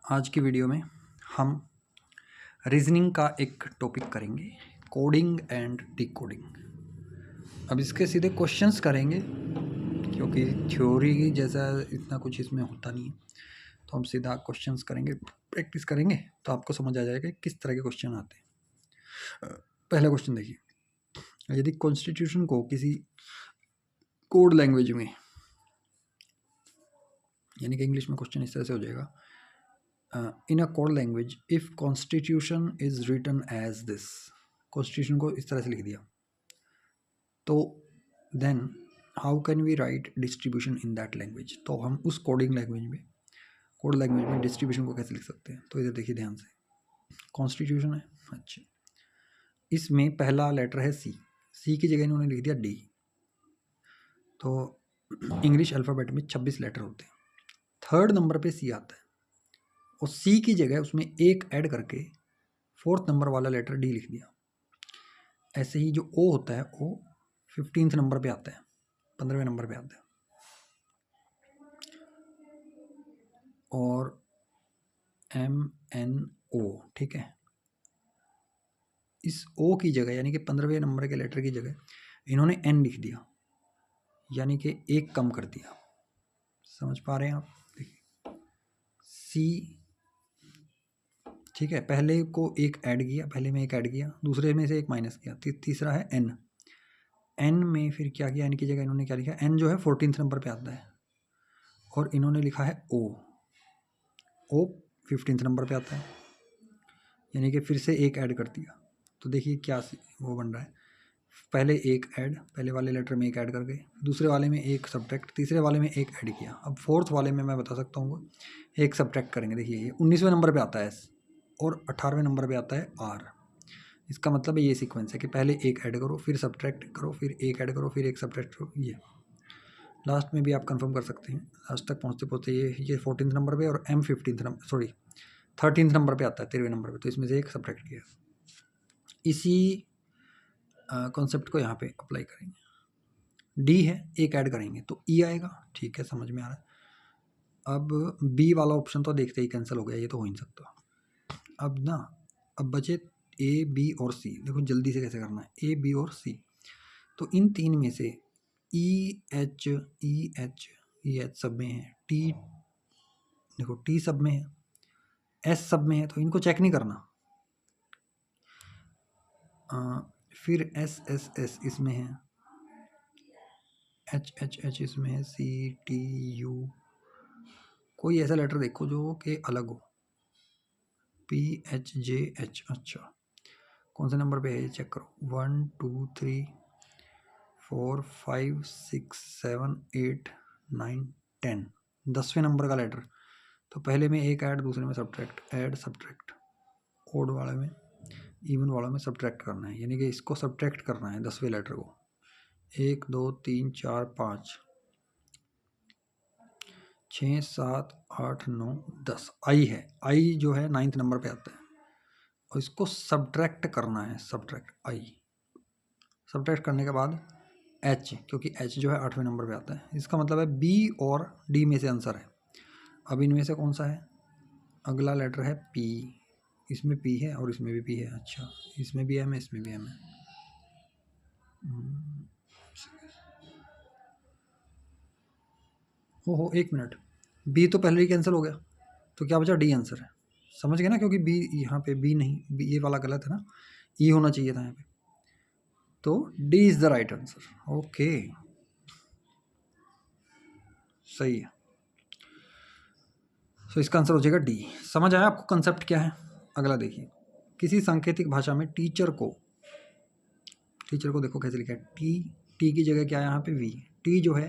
आज की वीडियो में हम रीजनिंग का एक टॉपिक करेंगे, कोडिंग एंड डिकोडिंग। अब इसके सीधे क्वेश्चंस करेंगे क्योंकि थ्योरी जैसा इतना कुछ इसमें होता नहीं है, तो हम सीधा क्वेश्चंस करेंगे, प्रैक्टिस करेंगे तो आपको समझ आ जाएगा किस तरह के क्वेश्चन आते हैं। पहला क्वेश्चन देखिए, यदि कॉन्स्टिट्यूशन को किसी कोड लैंग्वेज में, यानी कि इंग्लिश में क्वेश्चन इस तरह से हो जाएगा, in a code language if constitution is written as this, constitution को इस तरह से लिख दिया, तो then how can we write distribution in that language. तो हम उस कोड लैंग्वेज में डिस्ट्रीब्यूशन को कैसे लिख सकते हैं। तो इधर देखिए ध्यान से, कॉन्स्टिट्यूशन है, अच्छा, इसमें पहला लेटर है सी की जगह इन्होंने लिख दिया डी। तो इंग्लिश अल्फ़ाबेट में 26 लेटर होते हैं, थर्ड नंबर पे सी आता है और सी की जगह उसमें एक ऐड करके फोर्थ नंबर वाला लेटर डी लिख दिया। ऐसे ही जो ओ होता है, ओ 15th नंबर पे आता है, 15वें नंबर पे आता है। और MNO, ठीक है, इस ओ की जगह यानी कि 15वें नंबर के लेटर की जगह इन्होंने एन लिख दिया, यानी कि एक कम कर दिया। समझ पा रहे हैं आप? देखिए सी, ठीक है, पहले को एक ऐड किया, पहले में एक ऐड किया, दूसरे में से एक माइनस किया, तीसरा है एन में फिर क्या किया, एन की जगह इन्होंने क्या लिखा, एन जो है 14th नंबर पे आता है और इन्होंने लिखा है ओ 15th नंबर पे आता है, यानी कि फिर से एक ऐड कर दिया। तो देखिए क्या वो बन रहा है, पहले एक ऐड, पहले वाले लेटर में एक ऐड करके, दूसरे वाले में एक सब्ट्रैक्ट, तीसरे वाले में एक ऐड किया। अब फोर्थ वाले में मैं बता सकता हूँ एक सब्ट्रैक्ट करेंगे। देखिए ये 19वें नंबर पे आता है एस और 18वें नंबर पे आता है आर। इसका मतलब है ये सीक्वेंस है कि पहले एक ऐड करो, फिर सब्ट्रैक्ट करो, फिर एक ऐड करो, फिर एक सब्ट्रैक्ट करो। ये लास्ट में भी आप कंफर्म कर सकते हैं, लास्ट तक पहुँचते पहुँचते ये 14th नंबर पे और M 15th number, sorry 13th number पे आता है, 13वें नंबर पे। तो इसमें से एक सब्ट्रैक्ट किया। इसी कॉन्सेप्ट को यहाँ पे अप्लाई करेंगे। डी है, एक ऐड करेंगे तो ई आएगा, ठीक है, समझ में आ रहा है। अब बी वाला ऑप्शन तो देखते ही कैंसिल हो गया, ये तो हो ही नहीं सकता। अब बचे ए बी और सी। देखो जल्दी से कैसे करना है, ए बी और सी। तो इन तीन में से ई एच सब में है, टी देखो टी सब में है, एस सब में है, तो इनको चेक नहीं करना। फिर एस इसमें है, एच इसमें है, सी टी यू, कोई ऐसा लेटर देखो जो कि अलग हो, पी एच जे एच। अच्छा, कौन से नंबर पे है ये चेक करो, 1 2 3 4 5 6 7 8 9 10, 10वें नंबर का लेटर। तो पहले में एक ऐड, दूसरे में सब्ट्रैक्ट, ऐड सब्ट्रैक्ट, ओड वाले में इवन वालों में सब्ट्रैक्ट करना है, यानी कि इसको सब्ट्रैक्ट करना है 10वें लेटर को। 1 2 3 4 5 6 7 8 9 10, आई है, आई जो है 9th नंबर पे आता है और इसको सब्ट्रैक्ट करना है, सब्ट्रैक्ट आई। सब्ट्रैक्ट करने के बाद एच, क्योंकि एच जो है 8वें नंबर पे आता है। इसका मतलब है बी और डी में से आंसर है। अब इनमें से कौन सा है, अगला लेटर है पी, इसमें पी है और इसमें भी पी है। अच्छा, इसमें भी एम है, इसमें भी एम है। ओहो, एक मिनट, बी तो पहले ही कैंसिल हो गया, तो क्या बचा, डी आंसर है। समझ गए ना, क्योंकि बी यहाँ पे बी नहीं, बी ये वाला गलत है ना, ई होना चाहिए था यहाँ पे। तो D is the right answer. Okay, सही है। सो इसका आंसर हो जाएगा डी। समझ आया आपको कंसेप्ट क्या है। अगला देखिए, किसी सांकेतिक भाषा में टीचर को देखो कैसे लिखा है, टी की जगह क्या है यहाँ पे, वी। टी जो है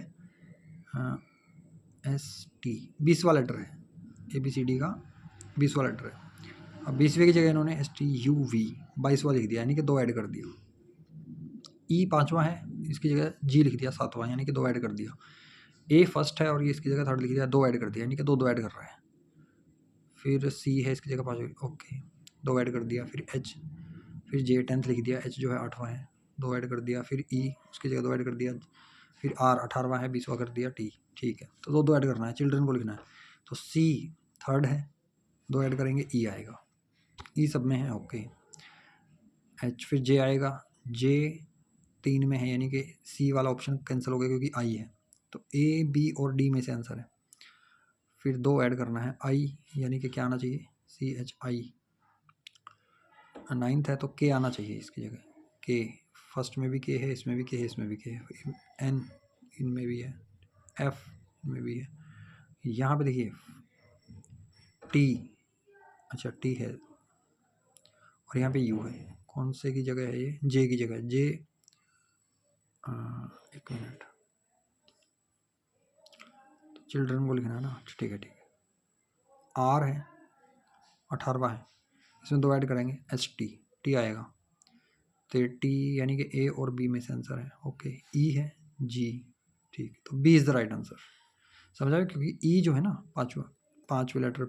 एस टी 20वां लेटर है, ABCD का 20वां लेटर है। अब 20वें की जगह इन्होंने STUV 22वां लिख दिया, यानी कि 2 ऐड कर दिया। ई 5वां है, इसकी जगह जी लिख दिया 7वां, यानी कि 2 ऐड कर दिया। ए फर्स्ट है और ये इसकी जगह थर्ड लिख दिया, 2 ऐड कर दिया, यानी कि 2 ऐड कर रहा है। फिर सी है, इसकी जगह 5, ओके, 2 ऐड कर दिया। फिर एच, फिर जे 10th लिख दिया, एच जो है 8वां है, 2 ऐड कर दिया। फिर ई, उसकी जगह 2 ऐड कर दिया। फिर आर 18वां है, 20वां कर दिया टी, ठीक है। तो 2 ऐड करना है, चिल्ड्रन को लिखना है। तो सी थर्ड है, 2 ऐड करेंगे ई आएगा, ई सब में है ओके। एच फिर जे आएगा, जे 3 में है यानी कि सी वाला ऑप्शन कैंसिल हो गया क्योंकि आई है, तो ए बी और डी में से आंसर है। फिर 2 ऐड करना है आई यानी कि क्या आना चाहिए, सी एच आई। 9th है तो के आना चाहिए इसकी जगह, के फर्स्ट में भी के है, इसमें भी के है, इसमें भी के है, एन इनमें भी है, एफ इनमें भी है। यहाँ पे देखिए टी, अच्छा टी है और यहाँ पे यू है, कौन से की जगह है ये, जे की जगह, जे 1 मिनट, तो चिल्ड्रन को लिखना है ना, ठीक है ठीक है। आर है 18वां है, इसमें 2 ऐड करेंगे एच टी, टी आएगा, तो टी यानी कि ए और बी में से आंसर है ओके। ई है जी, ठीक, तो B is the right answer. समझा, क्योंकि ई जो है ना पाँचवें लेटर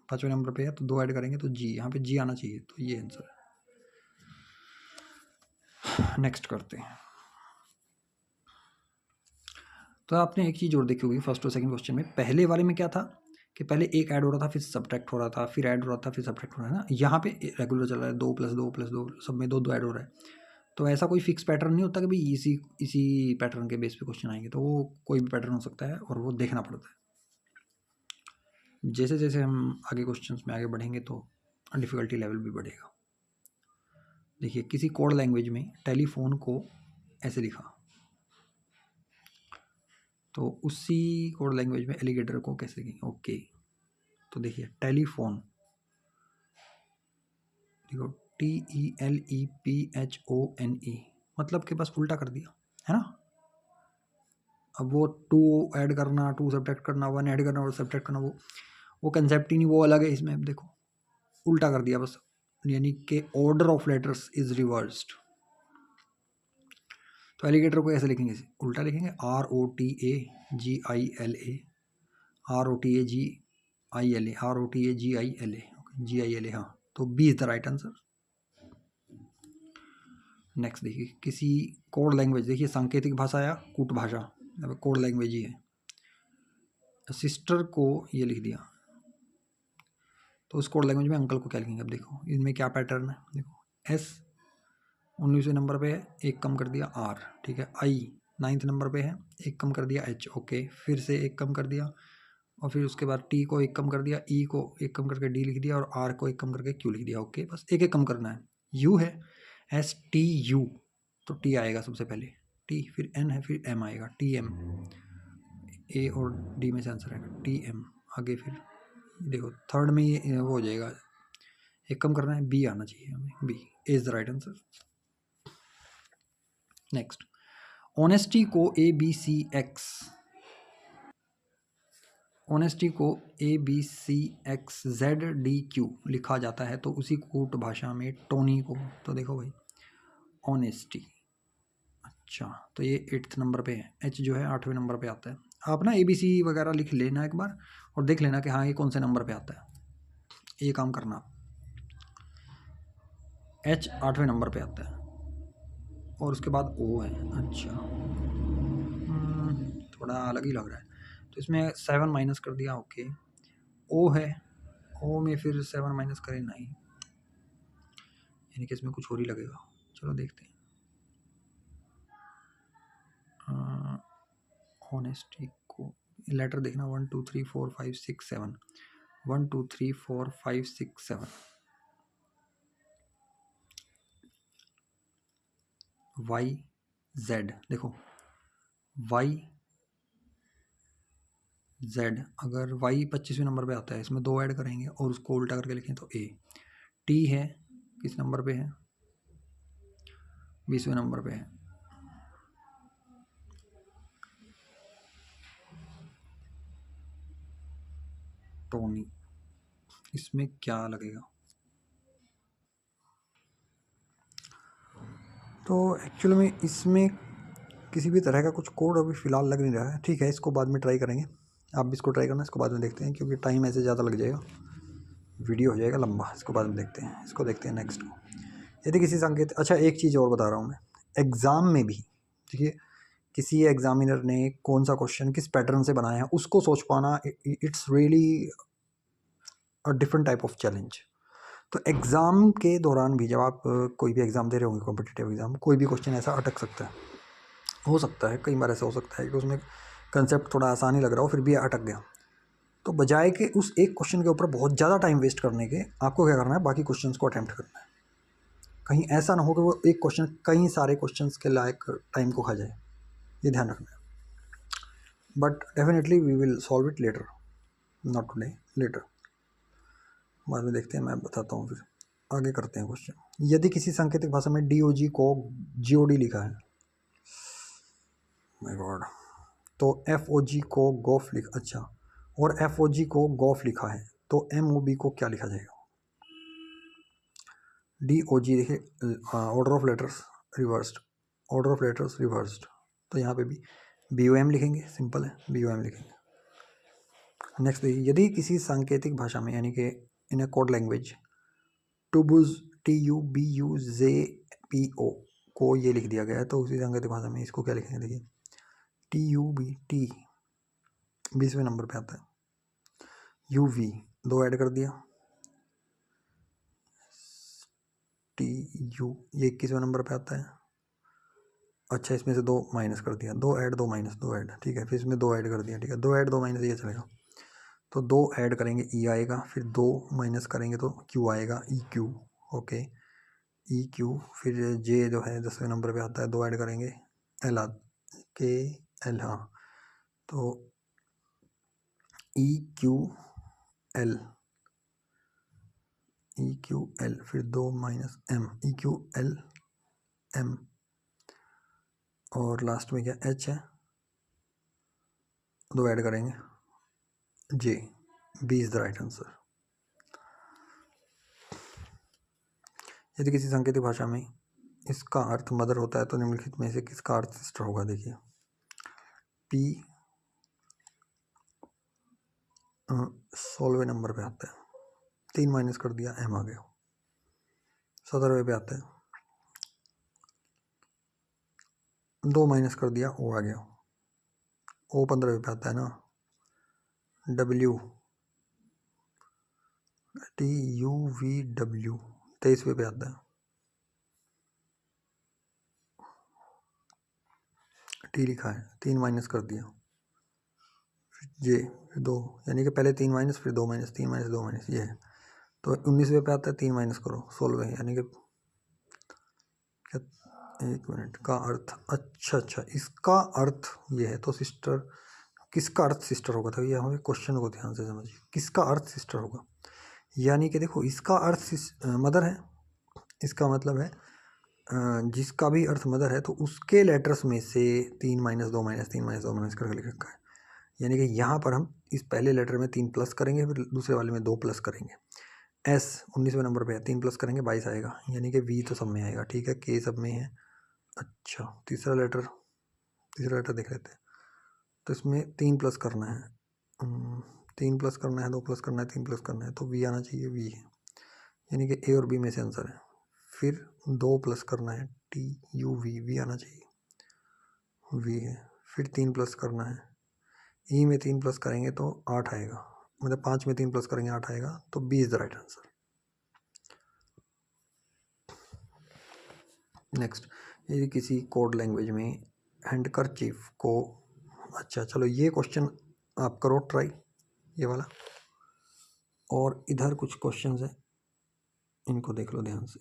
5वें नंबर पे है, तो 2 ऐड करेंगे तो जी, यहाँ पे जी आना चाहिए, तो ये आंसर है। नेक्स्ट करते हैं। तो आपने एक चीज़ और देखी होगी फर्स्ट और सेकंड क्वेश्चन में, पहले वाले में क्या था कि पहले एक ऐड हो रहा था फिर सब्ट्रैक्ट हो रहा था, फिर ऐड हो रहा था फिर सब्ट्रैक्ट हो रहा है ना। यहाँ पे रेगुलर चल रहा है, 2 + 2 + 2 सब में 2 2 ऐड हो रहा है। तो ऐसा कोई फिक्स पैटर्न नहीं होता कि भाई इसी पैटर्न के बेस पे क्वेश्चन आएंगे, तो वो कोई भी पैटर्न हो सकता है और वो देखना पड़ता है। जैसे जैसे हम आगे क्वेश्चंस में आगे बढ़ेंगे तो डिफ़िकल्टी लेवल भी बढ़ेगा। देखिए किसी कोड लैंग्वेज में टेलीफोन को ऐसे लिखा, तो उसी कोड लैंग्वेज में एलिगेटर को कैसे लिखेंगे ओके। तो देखिए टेलीफोन, देखो TELEPHONE, मतलब के बस उल्टा कर दिया है ना। अब वो 2 ऐड करना, 2 सब्ट्रैक्ट करना, 1 ऐड करना और सब्ट्रैक्ट करना, वो कंसेप्ट ही नहीं, वो अलग है। इसमें अब देखो उल्टा कर दिया बस, यानी कि order of letters is reversed. तो एलिगेटर को ऐसे लिखेंगे, उल्टा लिखेंगे, ROTAGILA, ROTAGILA, ROTAGILA, GILA, हाँ, तो B is the right answer. Next देखिए किसी कोड लैंग्वेज, देखिए सांकेतिक भाषा या कूट भाषा, कोड लैंग्वेज ही है। सिस्टर को ये लिख दिया, तो उस कोड लैंग्वेज में अंकल को क्या लिखेंगे। अब देखो इनमें क्या पैटर्न है, देखो एस 19वें नंबर पे है, एक कम कर दिया आर, ठीक है। आई 9th नंबर पे है, एक कम कर दिया एच ओके, फिर से एक कम कर दिया, और फिर उसके बाद टी को एक कम कर दिया, ई को एक कम करके डी लिख दिया, और आर को एक कम करके क्यू लिख दिया ओके। बस एक एक कम करना है। यू है STU, तो टी आएगा सबसे पहले, टी, फिर एन है, फिर एम आएगा, TM, ए और डी में से आंसर आएगा TM। आगे फिर देखो थर्ड में ये वो हो जाएगा, एक कम करना है, बी आना चाहिए हमें, B is the right answer. Next, honesty को ABCX, ऑनेस्टी को ABCXZDQ लिखा जाता है, तो उसी कूट भाषा में टोनी को, तो देखो भाई ऑनेस्टी, अच्छा तो ये 8th नंबर पे है, एच जो है 8वें नंबर पे आता है। आप ना ABC वगैरह लिख लेना एक बार और देख लेना कि हाँ ये कौन से नंबर पे आता है, ये काम करना। एच 8वें नंबर पे आता है और उसके बाद O है, अच्छा थोड़ा अलग ही लग रहा है, तो इसमें 7 माइनस कर दिया ओके। O है, O में फिर 7 माइनस करें नहीं, यानी कि इसमें कुछ और ही लगेगा, चलो देखते हैं। ऑनेस्टी को लेटर देखना, 1 2 3 4 5 6 7, 1 2 3 4 5 6 7, वाई जेड, देखो वाई जेड, अगर वाई 25वें नंबर पे आता है, इसमें 2 ऐड करेंगे और उसको उल्टा करके लिखें तो ए। टी है किस नंबर पे है, 20वें नंबर पे है, टोनी, इसमें क्या लगेगा। तो एक्चुअली में इसमें किसी भी तरह का कुछ कोड अभी फ़िलहाल लग नहीं रहा है, ठीक है, इसको बाद में ट्राई करेंगे। आप भी इसको ट्राई करना, इसको बाद में देखते हैं, क्योंकि टाइम ऐसे ज़्यादा लग जाएगा, वीडियो हो जाएगा लंबा, इसको बाद में देखते हैं। इसको देखते हैं नेक्स्ट को, यदि किसी संकेत, अच्छा एक चीज़ और बता रहा हूँ मैं, एग्ज़ाम में भी देखिए किसी एग्जामिनर ने कौन सा क्वेश्चन किस पैटर्न से बनाया है उसको सोच पाना, it's really a different type of challenge. तो एग्ज़ाम के दौरान भी जब आप कोई भी एग्ज़ाम दे रहे होंगे, कॉम्पिटिटिव एग्ज़ाम, कोई भी क्वेश्चन ऐसा अटक सकता है, हो सकता है कई बार ऐसा हो सकता है कि उसमें कंसेप्ट थोड़ा आसान ही लग रहा हो फिर भी अटक गया। तो बजाय के उस एक क्वेश्चन के ऊपर बहुत ज़्यादा टाइम वेस्ट करने के, आपको क्या करना है, बाकी क्वेश्चंस को अटेम्प्ट करना है। कहीं ऐसा ना हो कि वो एक क्वेश्चन कई सारे क्वेश्चंस के लायक टाइम को खा जाए, ये ध्यान रखना है। But definitely we will solve it later, not today, later, बाद में देखते हैं, मैं बताता हूँ। फिर आगे करते हैं क्वेश्चन। यदि किसी सांकेतिक भाषा में DOG को GOD लिखा है, माय गॉड, तो FOG को गोफ लिखा, अच्छा, और FOG को गोफ लिखा है, तो MOB को क्या लिखा जाएगा? DOG देखिए, order of letters reversed, order of letters reversed, तो यहाँ पे भी BOM लिखेंगे, सिंपल है, BOM लिखेंगे। नेक्स्ट देखिए, यदि किसी सांकेतिक भाषा में, यानी कि इन ए कोड लैंग्वेज, टुबुज TUBUZPO को ये लिख दिया गया है, तो उसी सांकेतिक भाषा में इसको क्या लिखेंगे? देखिए TUBT 20वें नंबर पे आता है, UV 2 ऐड कर दिया, TU ये 21वें नंबर पे आता है, अच्छा इसमें से 2 माइनस कर दिया, 2 ऐड 2 माइनस 2 ऐड, ठीक है, फिर इसमें 2 ऐड कर दिया, ठीक है, 2 ऐड 2 माइनस ये चलेगा, तो 2 ऐड करेंगे E आएगा, फिर 2 माइनस करेंगे तो Q आएगा, EQ, ओके, EQ, फिर J जो है 10वें नंबर पे आता है, 2 ऐड करेंगे L के L, हाँ, तो EQL, फिर 2 माइनस M, EQL M, और लास्ट में क्या H है, 2 ऐड करेंगे J, B is the right answer. यदि किसी सांकेतिक भाषा में इसका अर्थ मदर होता है, तो निम्नलिखित में से किसका अर्थ सिस्टर होगा? देखिए P 16वें नंबर पे आता है, 3 माइनस कर दिया, M आ गया, 17वें पे आता है, 2 माइनस कर दिया, O आ गया, O 15वें पे आता है ना, W TUVW 23वें पे आता है, T लिखा है, 3 माइनस कर दिया, J 2, यानी कि पहले 3 माइनस फिर 2 माइनस, 3 माइनस 2 माइनस, ये है, तो 19वें पे आता है, 3 माइनस करो 16वें, यानी कि क्या, 1 मिनट का अर्थ, अच्छा, इसका अर्थ ये है, तो सिस्टर, किसका अर्थ सिस्टर होगा? तो ये हमें क्वेश्चन को ध्यान से समझिए, किसका अर्थ सिस्टर होगा, यानी कि देखो इसका अर्थ मदर है, इसका मतलब है जिसका भी अर्थ मदर है, तो उसके लेटर्स में से 3 माइनस 2 माइनस 3 माइनस 2 माइनस करके लिख रखा है, यानी कि यहाँ पर हम इस पहले लेटर में 3 प्लस करेंगे, फिर दूसरे वाले में 2 प्लस करेंगे। S 19वें नंबर पे है, 3 प्लस करेंगे 22 आएगा, यानी कि V तो सब में आएगा, ठीक है, K सब में है। अच्छा, तीसरा लेटर देख लेते हैं, तो इसमें 3 प्लस करना है, 3 प्लस करना है, 2 प्लस करना है, 3 प्लस करना है, तो V आना चाहिए, V है, यानी कि A और B में से आंसर है। फिर 2 प्लस करना है, TUV, V आना चाहिए, V है। फिर 3 प्लस करना है, E में 3 प्लस करेंगे तो 8 आएगा, मतलब 5 में 3 प्लस करेंगे 8 आएगा, तो B is the right answer. Next, यदि किसी कोड लैंग्वेज में हैंडकरचीफ को, अच्छा चलो ये क्वेश्चन आप करो ट्राई, ये वाला, और इधर कुछ क्वेश्चन है, इनको देख लो ध्यान से,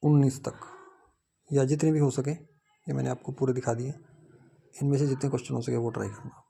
19 तक, या जितने भी हो सके, ये मैंने आपको पूरे दिखा दिए, इनमें से जितने क्वेश्चन हो सके वो ट्राई करना।